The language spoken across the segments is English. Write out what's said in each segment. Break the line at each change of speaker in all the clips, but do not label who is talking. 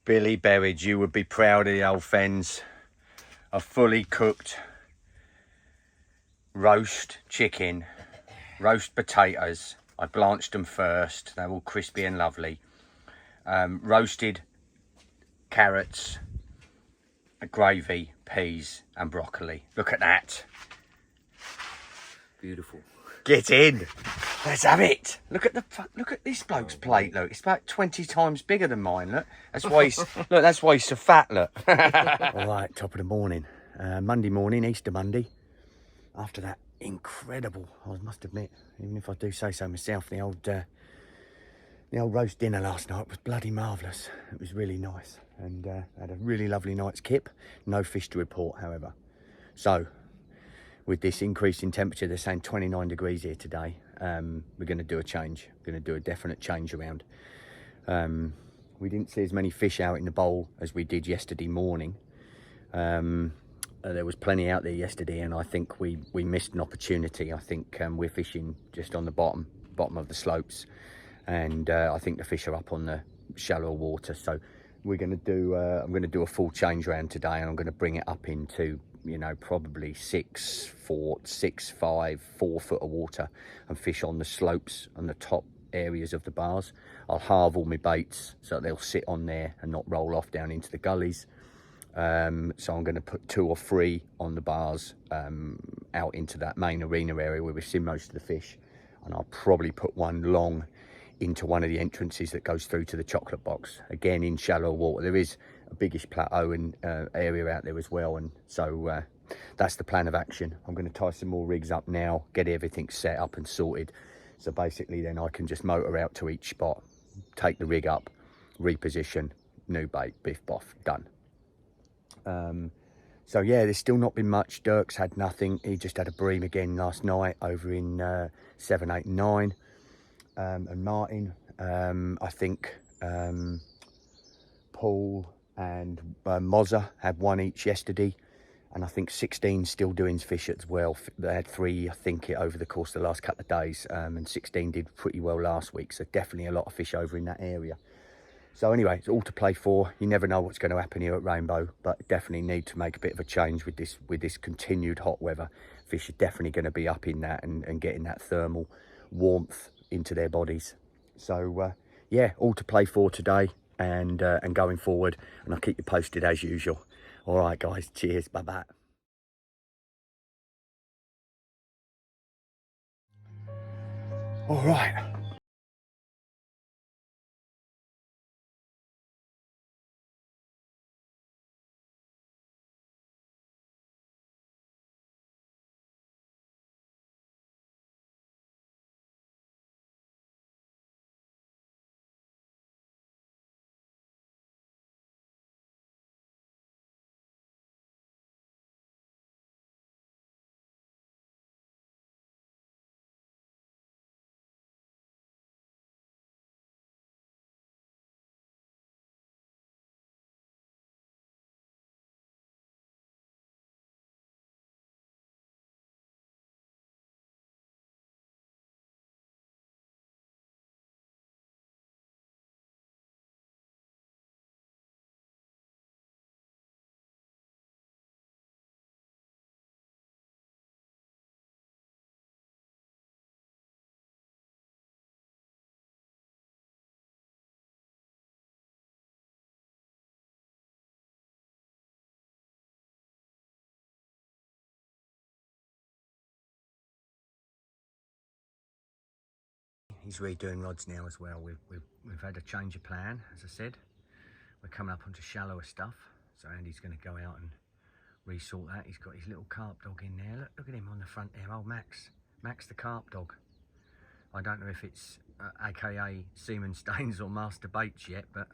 Billy Berridge, you would be proud of the old Fenz. A fully cooked roast chicken, roast potatoes. I blanched them first, they're all crispy and lovely. Roasted carrots, gravy, peas and broccoli. Look at that.
Beautiful.
Get in. Let's have it. Look at this bloke's plate. Look, it's about 20 times bigger than mine. Look, that's why he's that's why he's so fat. Look. All right, top of the morning, Monday morning, Easter Monday. After that incredible, I must admit, even if I do say so myself, the old roast dinner last night was bloody marvellous. It was really nice, and had a really lovely night's kip. No fish to report, however. So, with this increase in temperature, they're saying 29 degrees here today. We're going to do a change. We're going to do a definite change around. We didn't see as many fish out in the bowl as we did yesterday morning. There was plenty out there yesterday, and I think we missed an opportunity. I think we're fishing just on the bottom of the slopes, and I think the fish are up on the shallower water. So we're going to do. I'm going to do a full change round today, and I'm going to bring it up into, you know, probably 6 foot, 6, 5, 4 foot of water, and fish on the slopes on the top areas of the bars. I'll halve all my baits so they'll sit on there and not roll off down into the gullies. So I'm going to put 2 or 3 on the bars out into that main arena area where we see most of the fish, and I'll probably put one long into one of the entrances that goes through to the chocolate box, again in shallow water. There is a biggish plateau and area out there as well, and so that's the plan of action. I'm going to tie some more rigs up now, get everything set up and sorted, so basically then I can just motor out to each spot, take the rig up, reposition, new bait, biff boff, done. So yeah, there's still not been much. Dirk's had nothing. He just had a bream again last night over in 7, 8, 9. And Martin, I think Paul and Mozza had 1 each yesterday, and I think 16 still doing fish as well. They had 3, I think, over the course of the last couple of days, and 16 did pretty well last week, so definitely a lot of fish over in that area. So anyway, it's all to play for. You never know what's going to happen here at Rainbow, but definitely need to make a bit of a change with this continued hot weather. Fish are definitely going to be up in that and getting that thermal warmth into their bodies. So yeah, all to play for today and going forward, and I'll keep you posted as usual. All right guys, cheers, bye bye. All right. He's redoing rods now as well. We've had a change of plan, as I said. We're coming up onto shallower stuff, so Andy's going to go out and resort that. He's got his little carp dog in there. Look at him on the front there, old Max the carp dog. I don't know if it's aka Seaman Stains or Master Baits yet, but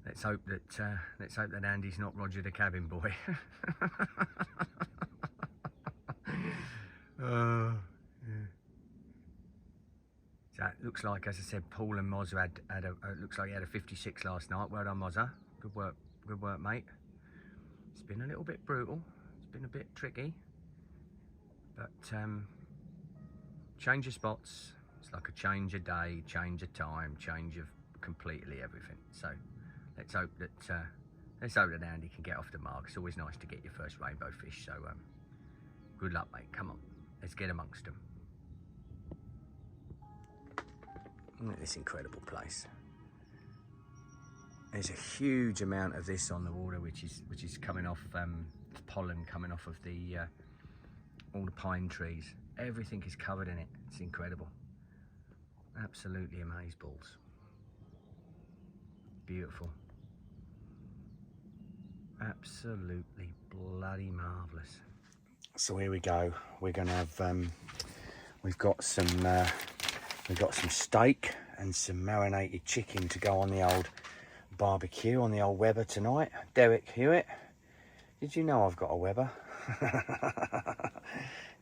let's hope that Andy's not Roger the cabin boy. Yeah. So it looks like, as I said, Paul and Mozza had looks like he had a 56 last night. Well done, Mozza. Good work, mate. It's been a little bit brutal. It's been a bit tricky, but change of spots. It's like a change of day, change of time, change of completely everything. So let's hope that Andy can get off the mark. It's always nice to get your first rainbow fish, so good luck, mate. Come on, let's get amongst them. Look at this incredible place. There's a huge amount of this on the water, which is coming off, pollen coming off of the all the pine trees. Everything is covered in it. It's incredible. Absolutely amazeballs. Beautiful. Absolutely bloody marvellous. So here we go. We're gonna have we've got some steak and some marinated chicken to go on the old barbecue on the old Weber tonight. Derek Hewitt, did you know I've got a Weber?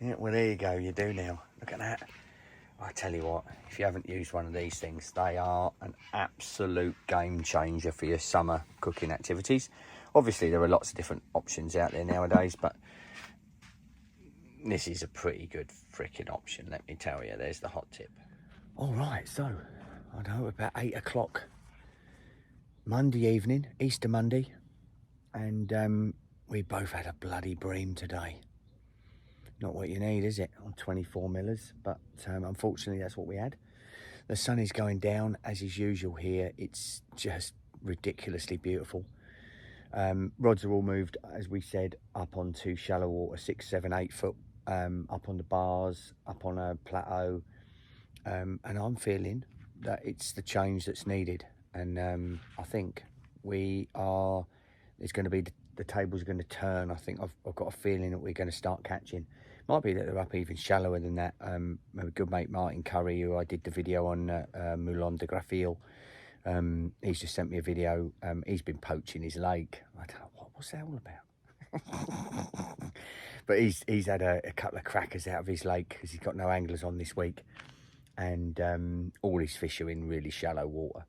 Yeah, well there you go, you do now. Look at that. I tell you what, if you haven't used one of these things, they are an absolute game changer for your summer cooking activities. Obviously there are lots of different options out there nowadays, but this is a pretty good freaking option, let me tell you. There's the hot tip. All right, so I don't know, about 8 o'clock Monday evening, Easter Monday, and we both had a bloody bream today. Not what you need, is it, on 24 millers, but unfortunately that's what we had. The sun is going down as is usual here. It's just ridiculously beautiful. Rods are all moved, as we said, up onto shallow water, 6, 7, 8 foot, up on the bars, up on a plateau, and I'm feeling that it's the change that's needed. And I think it's going to be, the tables are going to turn. I think I've got a feeling that we're going to start catching. Might be that they're up even shallower than that. My good mate Martin Curry, who I did the video on Moulin de Graffiel, he's just sent me a video. He's been poaching his lake. I don't know, what's that all about? But he's had a couple of crackers out of his lake because he's got no anglers on this week. And all his fish are in really shallow water.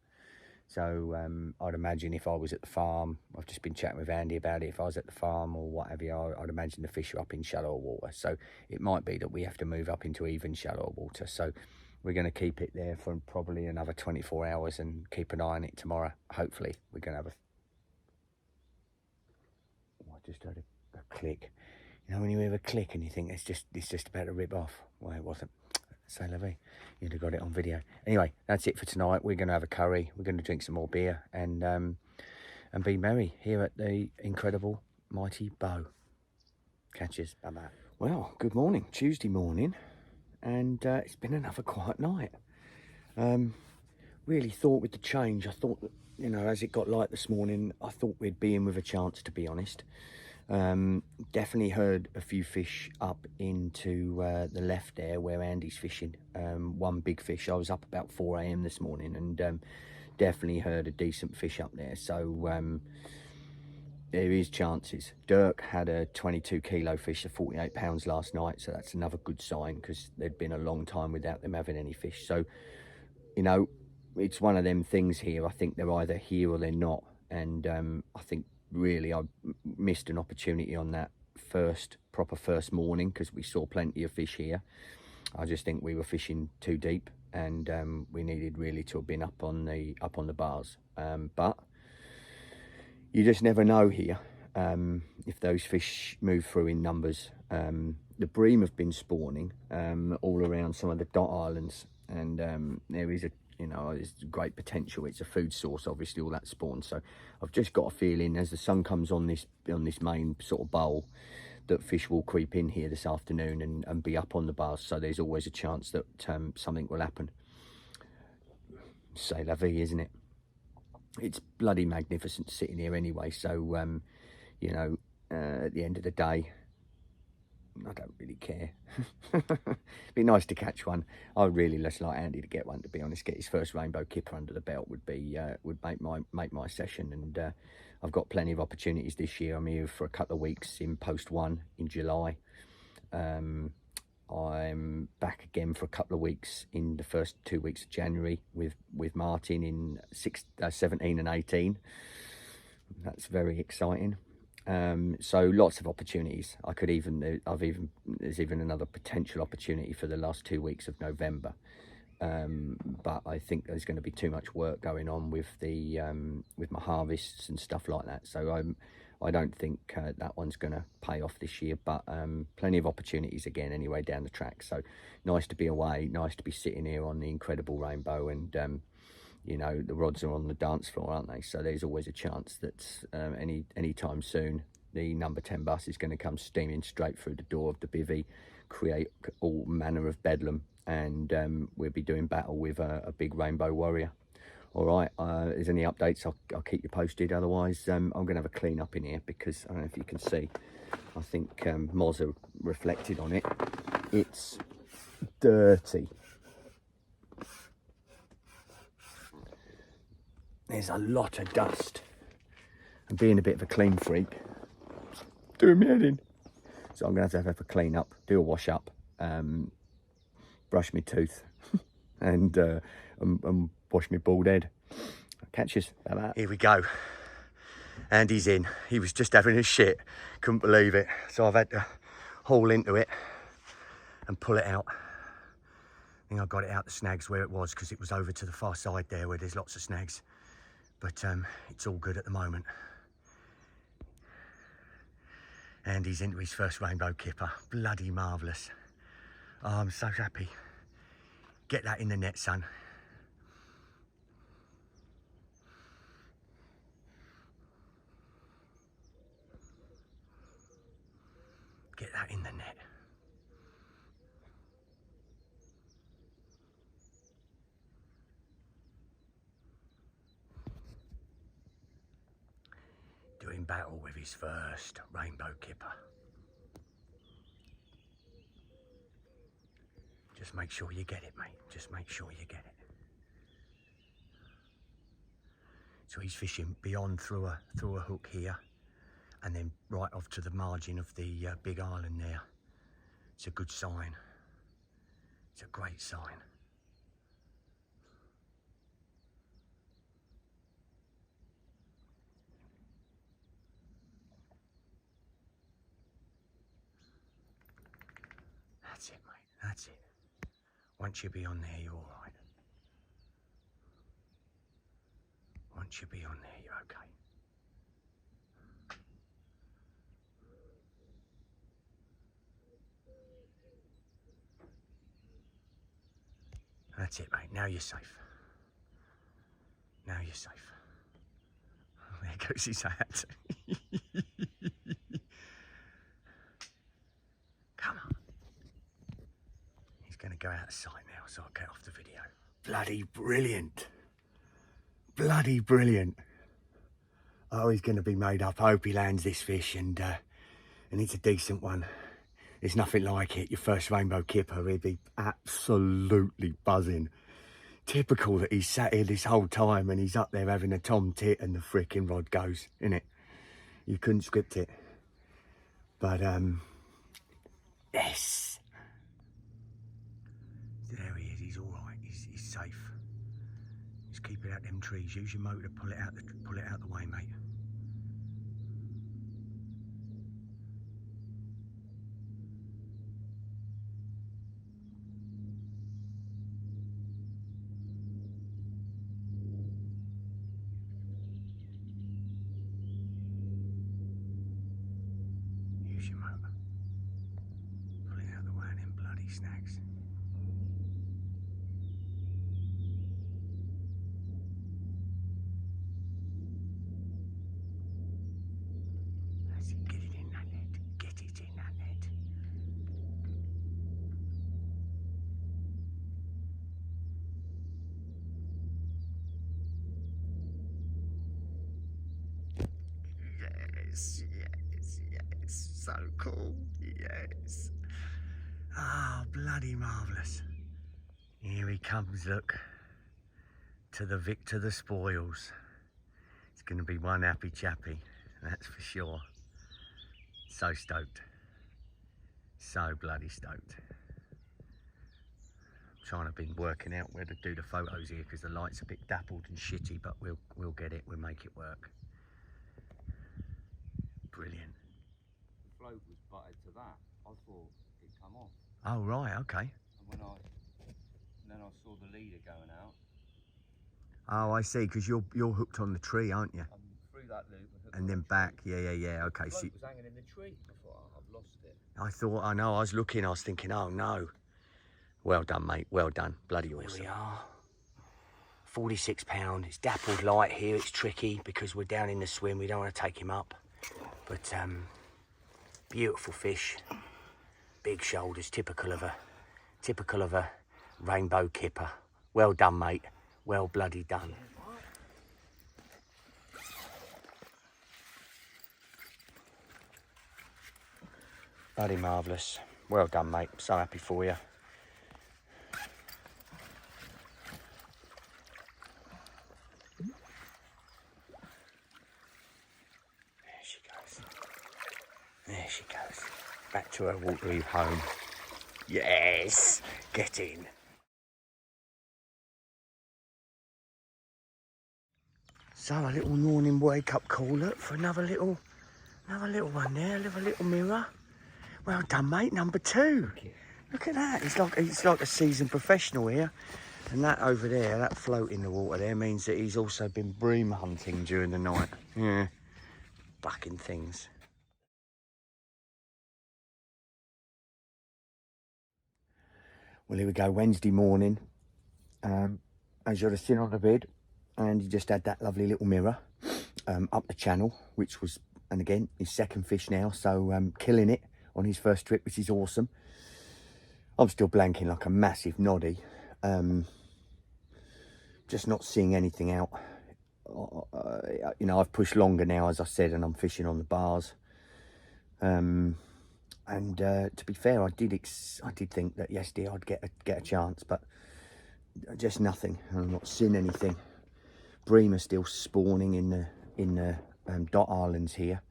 So I'd imagine if I was at the farm, I've just been chatting with Andy about it, if I was at the farm or whatever, I'd imagine the fish are up in shallower water. So it might be that we have to move up into even shallower water. So we're going to keep it there for probably another 24 hours and keep an eye on it tomorrow. Hopefully we're going to have I just heard a click. You know when you hear a click and you think it's just about to rip off? Well, it wasn't. C'est la vie. You'd have got it on video. Anyway, that's it for tonight. We're going to have a curry. We're going to drink some more beer and be merry here at the incredible Mighty Bow. Catches. Bye-bye. Well, good morning. Tuesday morning. And it's been another quiet night. Really thought with the change, I thought that, you know, as it got light this morning, I thought we'd be in with a chance, to be honest. Definitely heard a few fish up into the left there where Andy's fishing. One big fish. I was up about 4 AM this morning and definitely heard a decent fish up there. So there is chances. Dirk had a 22 kilo fish of 48 pounds last night. So that's another good sign because there'd been a long time without them having any fish. So, you know, it's one of them things here. I think they're either here or they're not. And I think really I missed an opportunity on that proper first morning because we saw plenty of fish here. I just think we were fishing too deep and we needed really to have been up on the bars, but you just never know here if those fish move through in numbers. The bream have been spawning all around some of the dot islands, and there is there's great potential. It's a food source, obviously, all that spawn. So I've just got a feeling as the sun comes on this main sort of bowl that fish will creep in here this afternoon and be up on the bars. So there's always a chance that something will happen. C'est la vie, isn't it? It's bloody magnificent sitting here anyway. So, at the end of the day, I don't really care. Be nice to catch one. I would really just like Andy to get one, to be honest. Get his first rainbow kipper under the belt would make my session. And I've got plenty of opportunities this year. I'm here for a couple of weeks in post 1 in July. I'm back again for a couple of weeks in the first 2 weeks of January with Martin in 17 and 18. That's very exciting. So lots of opportunities. There's even another potential opportunity for the last 2 weeks of November. but I think there's going to be too much work going on with the with my harvests and stuff like that. So I don't think that one's going to pay off this year, but plenty of opportunities again anyway down the track. So nice to be away, nice to be sitting here on the incredible Rainbow, and you know, the rods are on the dance floor, aren't they? So there's always a chance that any time soon the number 10 bus is going to come steaming straight through the door of the bivvy, create all manner of bedlam, and we'll be doing battle with a big rainbow warrior. All right, if there's any updates, I'll keep you posted. Otherwise, I'm going to have a clean up in here, because I don't know if you can see, I think moz are reflected on it. It's dirty. There's a lot of dust, and being a bit of a clean freak, doing me head in. So I'm going to have a clean up, do a wash up, brush my tooth, and wash my bald head. Catch us. Here we go. And he's in. He was just having a shit. Couldn't believe it. So I've had to haul into it and pull it out. I think I got it out the snags where it was, because it was over to the far side there where there's lots of snags. But it's all good at the moment. And he's into his first rainbow kipper. Bloody marvellous. Oh, I'm so happy. Get that in the net, son. Get that in the net. Doing battle with his first rainbow kipper. Just make sure you get it, mate. Just make sure you get it. So he's fishing beyond through a hook here, and then right off to the margin of the big island there. It's a good sign. It's a great sign. That's it, mate. That's it. Once you're beyond there, you're all right. Once you're beyond there, you're okay. That's it, mate. Now you're safe. Now you're safe. There goes his hat. Come on. He's going to go out of sight now, so I'll get off the video. Bloody brilliant. Bloody brilliant. Oh, he's going to be made up. I hope he lands this fish, and it's a decent one. There's nothing like it. Your first rainbow kipper, he'd be absolutely buzzing. Typical that he's sat here this whole time and he's up there having a tom tit and the frickin' rod goes, innit? You couldn't script it. But, yes. There he is. He's all right. He's safe. Just keep it out them trees. Use your motor to pull it out the way, mate. Use your motor. Pull it out the way of them bloody snags. That's it. Get it in that net. Get it in that net. Yes, yes, yes. So cool. Yes. Ah, oh, bloody marvellous. Here he comes, look. To the victor the spoils. It's going to be one happy chappy, that's for sure. So stoked. So bloody stoked. I'm trying to be working out where to do the photos here because the light's a bit dappled and shitty, but we'll get it. We'll make it work. Brilliant.
The float was butted to that. I thought it'd come off.
Oh right, okay.
And then I saw saw the leader going out.
Oh, I see, because you're hooked on the tree, aren't you?
I'm through that loop
And then back, yeah. Okay,
the
so
float was hanging in the tree. I thought, oh, I've lost it.
I know, I was looking, I was thinking, oh no. Well done, mate, well done. Bloody awesome. Here we are. 46 pound. It's dappled light here. It's tricky because we're down in the swim. We don't want to take him up. But beautiful fish. Big shoulders, typical of a rainbow kipper. Well done, mate. Well bloody done. Bloody marvellous. Well done, mate. So happy for you. There she goes. Back to her watery home. Yes, get in. So a little morning wake up call, look, for another little one there, another little mirror. Well done, mate, number 2. Look at that. It's like a seasoned professional here. And that over there, that float in the water there, means that he's also been bream hunting during the night. Yeah, bucking things. Well, here we go, Wednesday morning. As you're sitting on the bed, and he just had that lovely little mirror up the channel, which was, and again, his second fish now, so killing it on his first trip, which is awesome. I'm still blanking like a massive noddy. Just not seeing anything out. You know, I've pushed longer now, as I said, and I'm fishing on the bars. To be fair, I did think that yesterday I'd get a chance, but just nothing. I'm not seeing anything. Bream are still spawning in the dot islands here,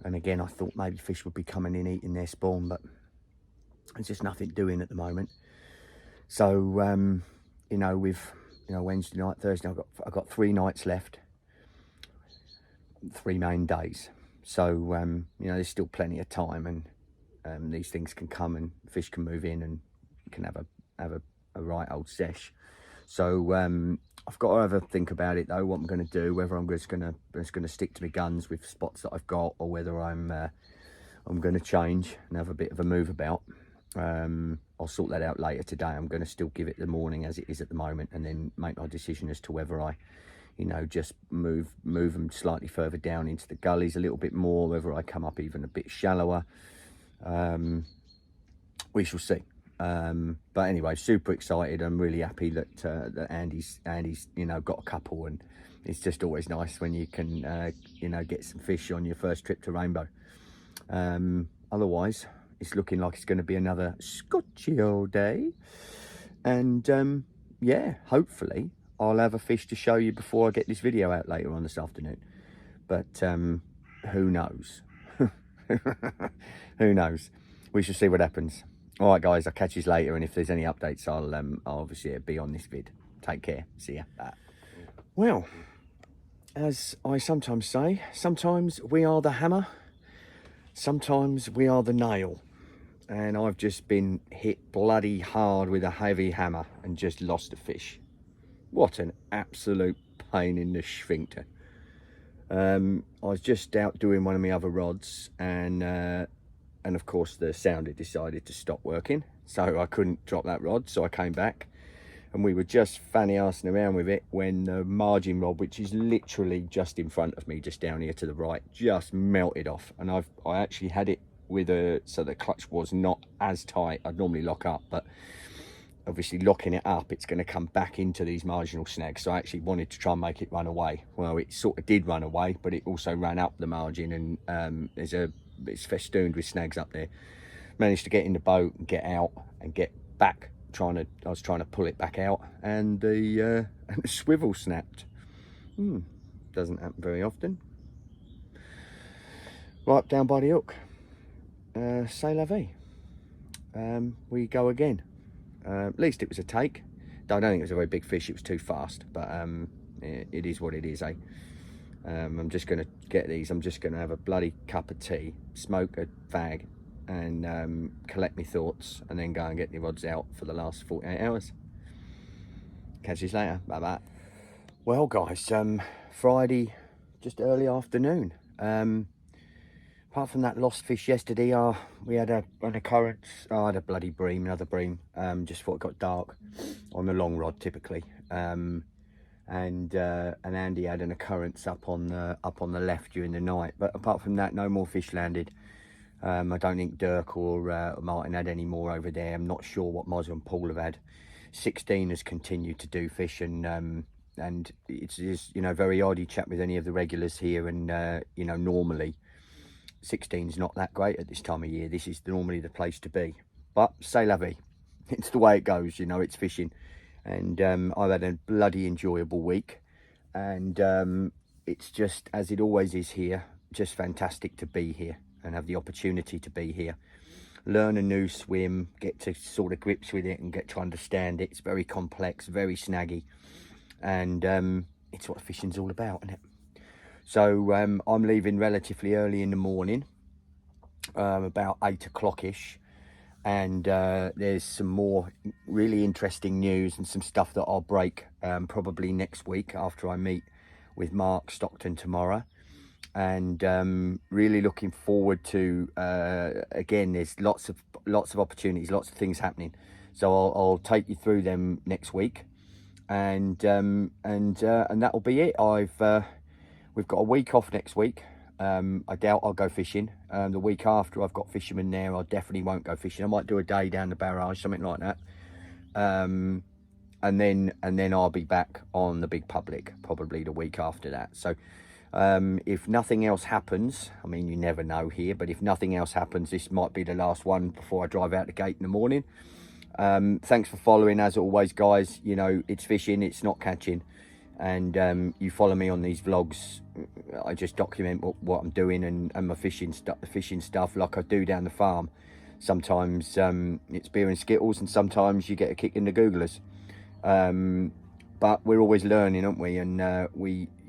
and again I thought maybe fish would be coming in eating their spawn, but there's just nothing doing at the moment. So you know, with Wednesday night, Thursday, I've got 3 nights left, 3 main days. So you know, there's still plenty of time, and these things can come and fish can move in, and you can have a right old sesh. So I've got to have a think about it though, what I'm going to do, whether I'm just going to stick to my guns with spots that I've got, or whether I'm going to change and have a bit of a move about. I'll sort that out later today. I'm going to still give it the morning as it is at the moment, and then make my decision as to whether I, you know, just move them slightly further down into the gullies a little bit more, whether I come up even a bit shallower. We shall see. But anyway, super excited. I'm really happy that that Andy's you know, got a couple, and it's just always nice when you can you know, get some fish on your first trip to Rainbow. Otherwise, it's looking like it's going to be another scotchy old day, and yeah, hopefully I'll have a fish to show you before I get this video out later on this afternoon. But who knows? Who knows? We shall see what happens. All right, guys, I'll catch you later, and if there's any updates, I'll obviously be on this vid. Take care. See ya. Well, as I sometimes say, sometimes we are the hammer, sometimes we are the nail. And I've just been hit bloody hard with a heavy hammer and just lost a fish. What an absolute pain in the sphincter. I was just out doing one of my other rods, and of course the sounder decided to stop working, so I couldn't drop that rod. So I came back, and we were just fanny-arsing around with it when the margin rod, which is literally just in front of me, just down here to the right, just melted off. And I actually had it with so the clutch was not as tight. I'd normally lock up, but obviously locking it up, it's going to come back into these marginal snags. So I actually wanted to try and make it run away. Well, it sort of did run away, but it also ran up the margin, and it's festooned with snags up there. Managed to get in the boat and get out and get back. I was trying to pull it back out, and the swivel snapped. Doesn't happen very often. Right down by the hook. C'est la vie. We go again. At least it was a take. I don't think it was a very big fish. It was too fast, but it is what it is, eh? I'm just going to get these. I'm just going to have a bloody cup of tea, smoke a fag, and collect my thoughts, and then go and get the rods out for the last 48 hours. Catch you later. Bye bye. Well, guys, Friday, just early afternoon. Apart from that lost fish yesterday, we had an occurrence. I had a bloody bream, another bream. Just before it got dark on the long rod, typically. And Andy had an occurrence up on the left during the night. But apart from that, no more fish landed. I don't think Dirk or Martin had any more over there. I'm not sure what Moz and Paul have had. 16 has continued to do fish, and it's you know, very odd. You chat with any of the regulars here, and you know, normally 16 is not that great at this time of year. This is normally the place to be, but c'est la vie. It's the way it goes, you know. It's fishing, and I've had a bloody enjoyable week, and it's just, as it always is here, just fantastic to be here and have the opportunity to be here, learn a new swim, get to sort of grips with it and get to understand it. It's very complex, very snaggy, and it's what fishing's all about, isn't it? So I'm leaving relatively early in the morning, about 8 o'clock-ish, and there's some more really interesting news and some stuff that I'll break probably next week after I meet with Mark Stockton tomorrow. And really looking forward to again, there's lots of opportunities, lots of things happening, so I'll take you through them next week, and that'll be it. We've got a week off next week. I doubt I'll go fishing. The week after, I've got fishermen there. I definitely won't go fishing. I might do a day down the barrage, something like that, and then I'll be back on the big public probably the week after that. So if nothing else happens, I mean, you never know here, but if nothing else happens, this might be the last one before I drive out the gate in the morning. Thanks for following, as always, guys. You know, it's fishing, it's not catching, and you follow me on these vlogs. I just document what I'm doing and my fishing stuff like I do down the farm. Sometimes it's beer and skittles, and sometimes you get a kick in the googlers, but we're always learning, aren't we? And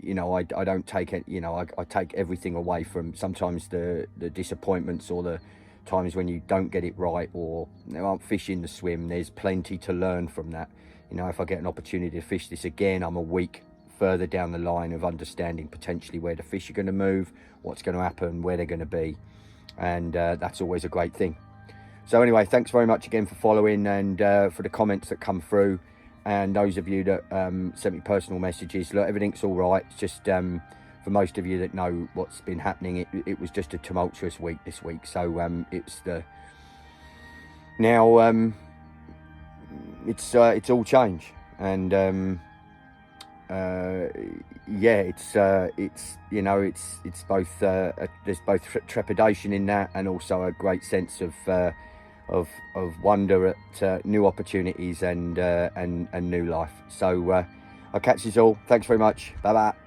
you know, I don't take it, you know, I take everything away from sometimes the disappointments or the times when you don't get it right, or you know, I'm fishing the swim. There's plenty to learn from that. You know, if I get an opportunity to fish this again, I'm a week further down the line of understanding potentially where the fish are going to move, what's going to happen, where they're going to be, and that's always a great thing. So anyway, thanks very much again for following, and for the comments that come through, and those of you that sent me personal messages. Look, everything's all right. It's just for most of you that know what's been happening, it was just a tumultuous week this week. So it's the now it's all change, and yeah, it's you know, it's both there's both trepidation in that, and also a great sense of wonder at new opportunities and new life. So I'll catch you all. Thanks very much. Bye bye.